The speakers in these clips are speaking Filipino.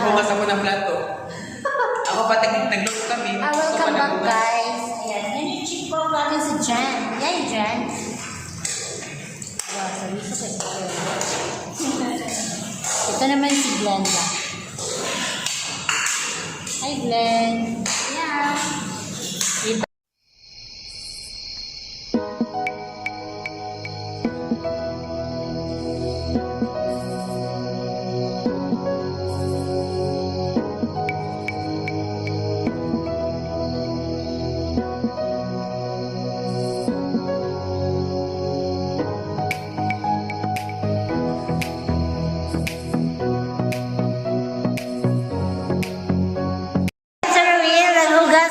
Hugas ako ng plato. Ako pa nagluto kami. Welcome back, guys. Ayan, yan yung chick po namin si Jan. Yan, Jan. Wow, sabi ko kayo. Ito naman si Glenda. Hi, Glenn. Yeah.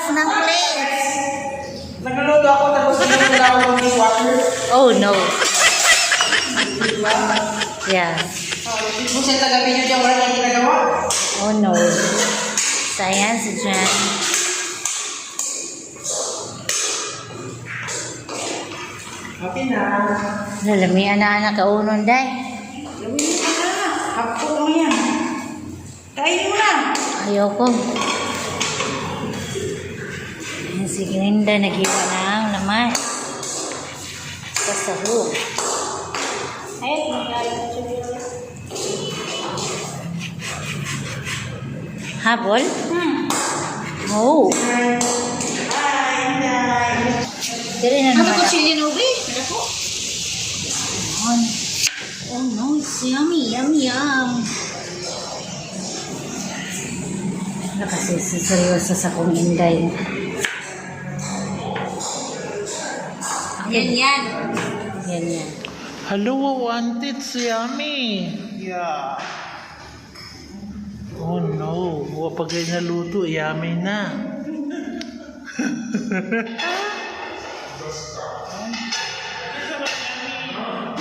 Ng plates. Nagluluto ako tapos hindi na ako ng water. Oh no. Yeah. Kung siya taga-video dyan, wala nang ginagawa. Oh no. Sayang si Jan. Okay na. Lalamian na anak kaunon, day. Lamihan ka na. Hapko mo yan. Kain mo na. Ayoko. Si Glenda naghiwa ng laman. Sa sahog. Habol? Oh. Dili na naman. Ano ko chili nubi? Oh no, it's yummy, yummy, yum. Kasi seryoso sa kong inday. Yan. Yan. Hello, I want it, yummy. Yeah. Oh no, pag naluto, yummy na.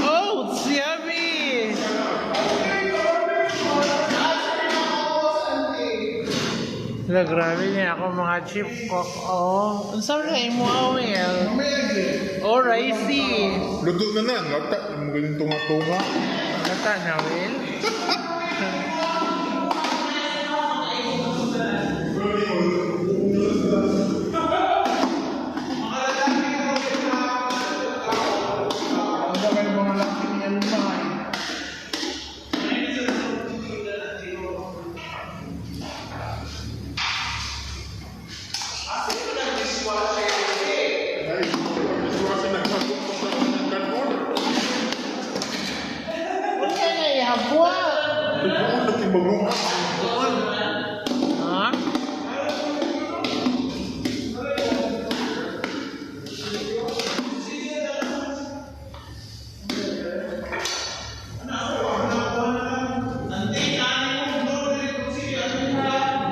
Oh, it's yummy. Wala, grabe niya ako mga chip cook. Oh, ang sarap na imo awel. Oh, ricey. Luto na na, lata. Ang galing tunga-tunga. Lata na, Will.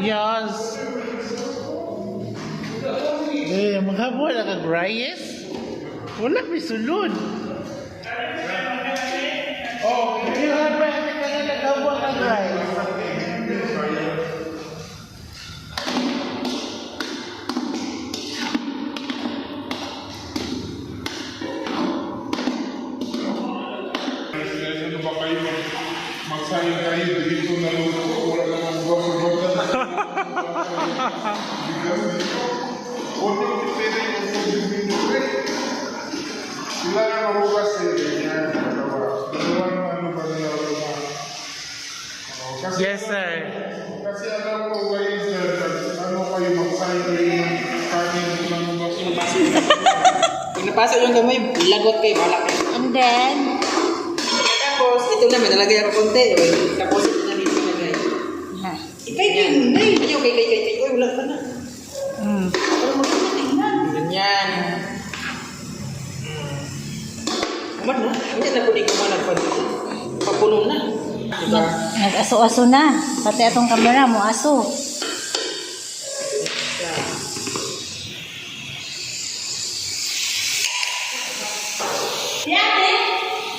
Yes. Eh, maghapon na kag-rice? Wala, may sulod. Oh, hindi nga ba natin ka na naghabon kag-rice? Ano ba kayo magsayang kayo dito na luto? Wala namang gawin-gawin. Huwag mo pwede yung sila na mahugas ganyan. Dalawang ano ba nila Yes, sir. Kasi alam ko guys, ano kayo magsayang kayo ng kanin ng baso. Pag napasok yung gamay, lagot kayo, wala kayo. And then, Tapos, ito naman, nalagay ako konti. Tapos, ito na dito nalagay. Ikay, hindi. Ayaw, kay. Uy, wala pa na. Pero magkakatingnan. Ganyan. Kuman na. Hindi na po di kumanan pa dito. Papuno na. Diba? nag-aso-aso na. Pati atong kamera mo, aso.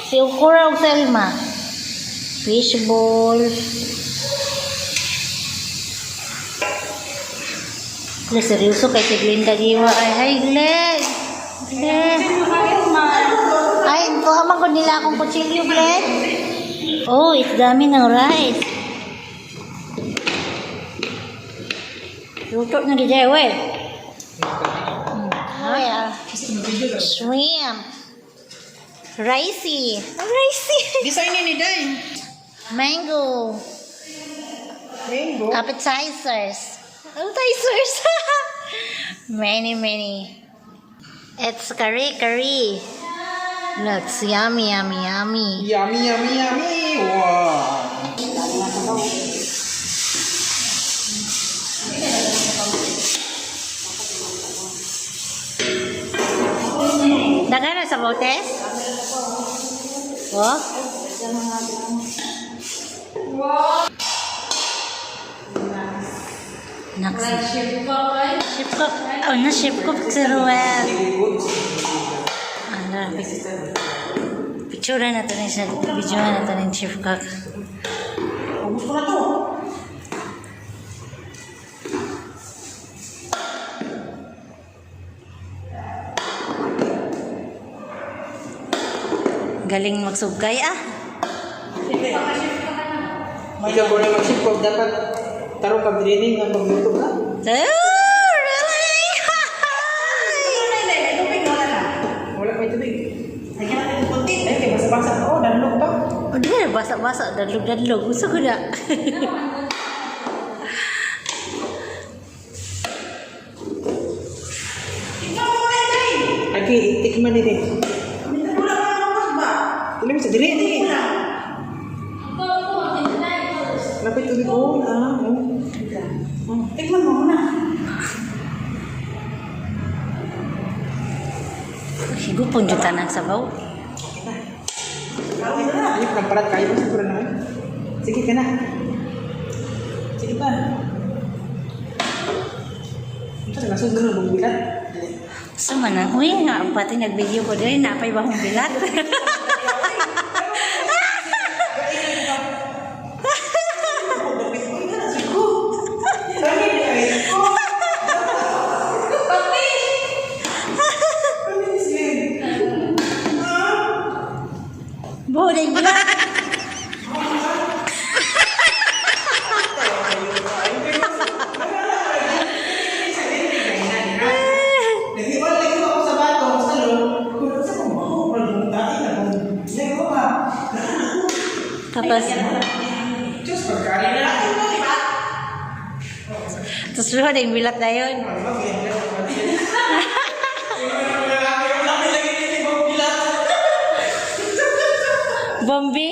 Si Ukura o Selma. Fishball. Glenn, seryoso kay si Glenda Giwa. Ay, hi Glenn. Glenn. Ay, kuha man ko nila akong kutsilyo, Glenn. Oh, it's dami ng rice. Luto na di Jay, we. Shrimp. Ricey. Ricey. Design ni Day. Mango. Mango. Appetizers. Appetizers. Many. It's curry. Looks yummy. Yummy. Wow. Dagan na sa botes? Oh? Chef cook. Oh, na chef cook si Ruel. Picture na ito siya. Video na ito ng chef cook. Ubus ko na to. Galing magsugkay ah. Hindi ka na mag-ship ko. Dapat tarong pag-training ang pagluto ka. Oh, really? Wala may tubig. Lagyan natin ng konti. Kaya basa-basa. Oh, danlog pa. Oh, di na basa-basa. Dadlog. Gusto ko na. Lagi, tikman din eh. Tuloy mo sa diri. Lapit tubig ko. Tikman mo muna. Higupon dyan tanang sabaw. Ayun, namparat kayo. Siguro naman. Sige ka na. Sige pa. Ito na, nasod na mong bilat. So man, uy nga, pati nag-video ko din, napay ba akong bilat? Boleh bilat. Tapos, terus lu ada yang bilat na yun. Bombi.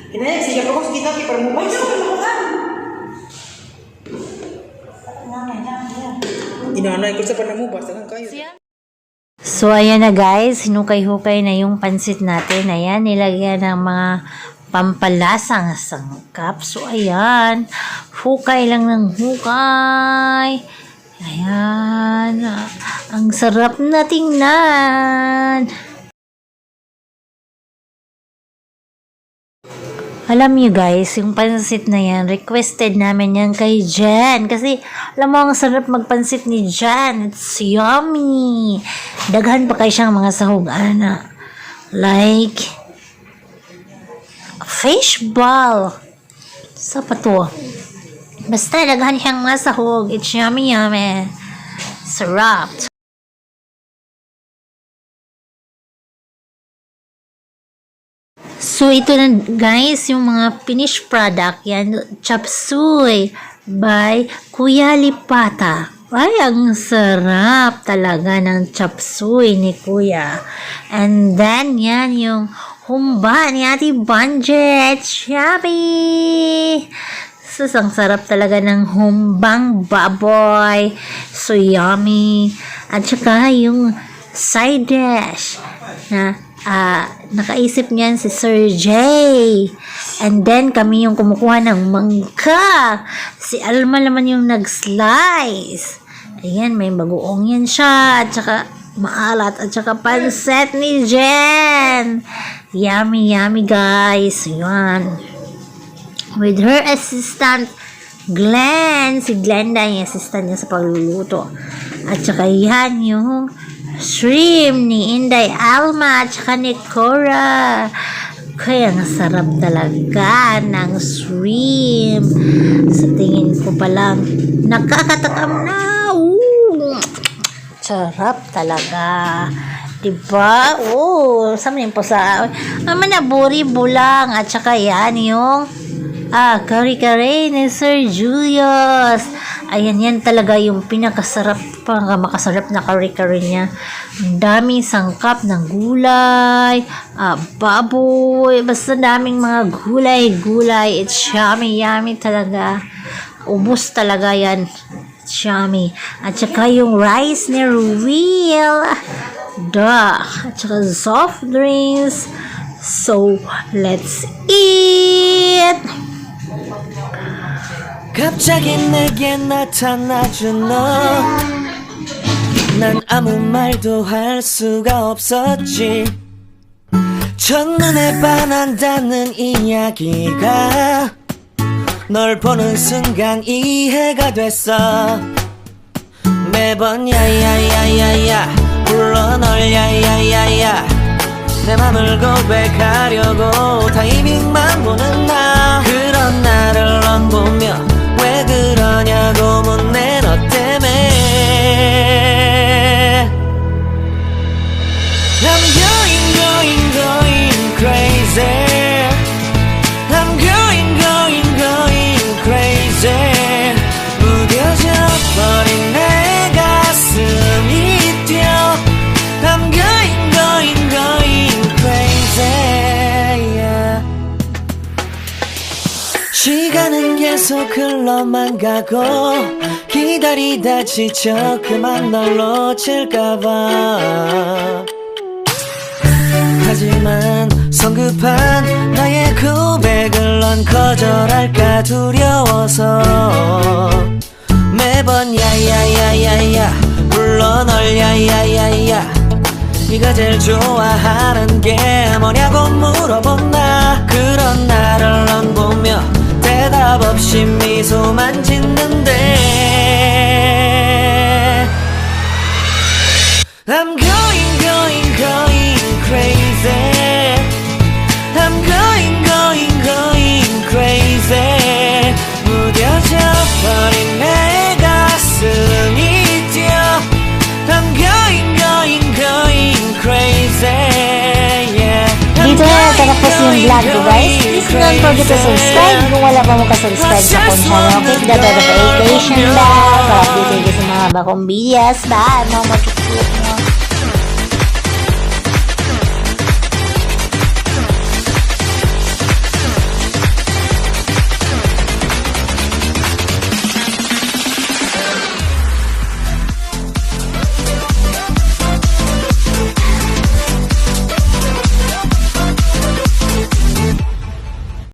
Inaya, sige po ko kita kay permubay. Inanay ko sa panamubas, tangang kayo. So, ayan na guys. Hinukay-hukay na yung pansit natin. Ayan, nilagyan ng mga pampalasang sangkap. So, ayan. Hukay lang ng hukay. Ayan. Ang sarap na tingnan. Alam niyo guys, yung pansit na yan, requested namin yan kay Jen. Kasi, alam mo, ang sarap magpansit ni Jen. It's yummy. Daghan pa kayo siyang mga sahog, ana. Like, fish ball. Sa pa to? Basta, daghan siyang mga sahog. It's yummy. Sarap. So, ito na guys, yung mga finished product. Yan, chop suey by Kuya Lipata. Ay, ang sarap talaga ng chop suey ni Kuya. And then, yan yung humba ni Ate Budget. Yummy! So, ang sarap talaga ng humbang baboy. So, yummy. At saka yung side dish na nakaisip niyan si Sir Jay. And then, kami yung kumukuha ng mangga. Si Alma naman yung nag-slice. Ayan, may bagoong yan siya. At saka, maalat. At saka, panset ni Jen. Yummy, guys. Ayan. With her assistant, Glenn. Si Glenda, yung assistant niya sa pagluluto. At saka, yan yung shrimp ni Inday Alma at saka ni Cora. Kaya ang sarap talaga ng shrimp. Sa tingin ko pa lang, nakakatakam na. Sarap talaga. Diba? Sama yun po sa manaburi bulang. At saka yan yung kare-kare ni Sir Julius. Ayan, yan talaga yung makasarap na kare-kare niya. Ang daming sangkap ng gulay, baboy, basta daming mga gulay. It's yummy talaga. Ubus talaga yan. It's yummy. At saka yung rice ni Ruel. At saka soft drinks. So, let's eat! 갑자기 내게 나타나준 너 난 아무 말도 할 수가 없었지 첫눈에 반한다는 이야기가 널 보는 순간 이해가 됐어 매번 야야야야야 불러 널 야야야야 내 맘을 고백하려고 타이밍만 보는 나 그런 나를 넌 보며 왜 그러냐고 묻네 너 때문에 I'm going crazy I'm going crazy 무뎌져 버린 내 가슴이 뛰어 I'm going crazy yeah. 시간은 계속 흘러만 가고 기다리다 지쳐 그만 널 놓칠까봐 하지만 성급한 나의 고백을 넌 거절할까 두려워서 매번 야야야야야 불러 널 야야야야 네가 제일 좋아하는 게 뭐냐고 물어본 나 그런 나를 넌 보며 대답 없이 미소만 짓는데 I'm going crazy I'm going crazy 무뎌져 버린 내 가슴이 뛰어 I'm going crazy yeah Dito na natapos yung vlog ko, guys. Please don't forget to subscribe kung wala pa mo ka-subscribe sa akong channel. Click the notification bell para update kayo sa mga bagong videos. Bye! Mga matutuwa.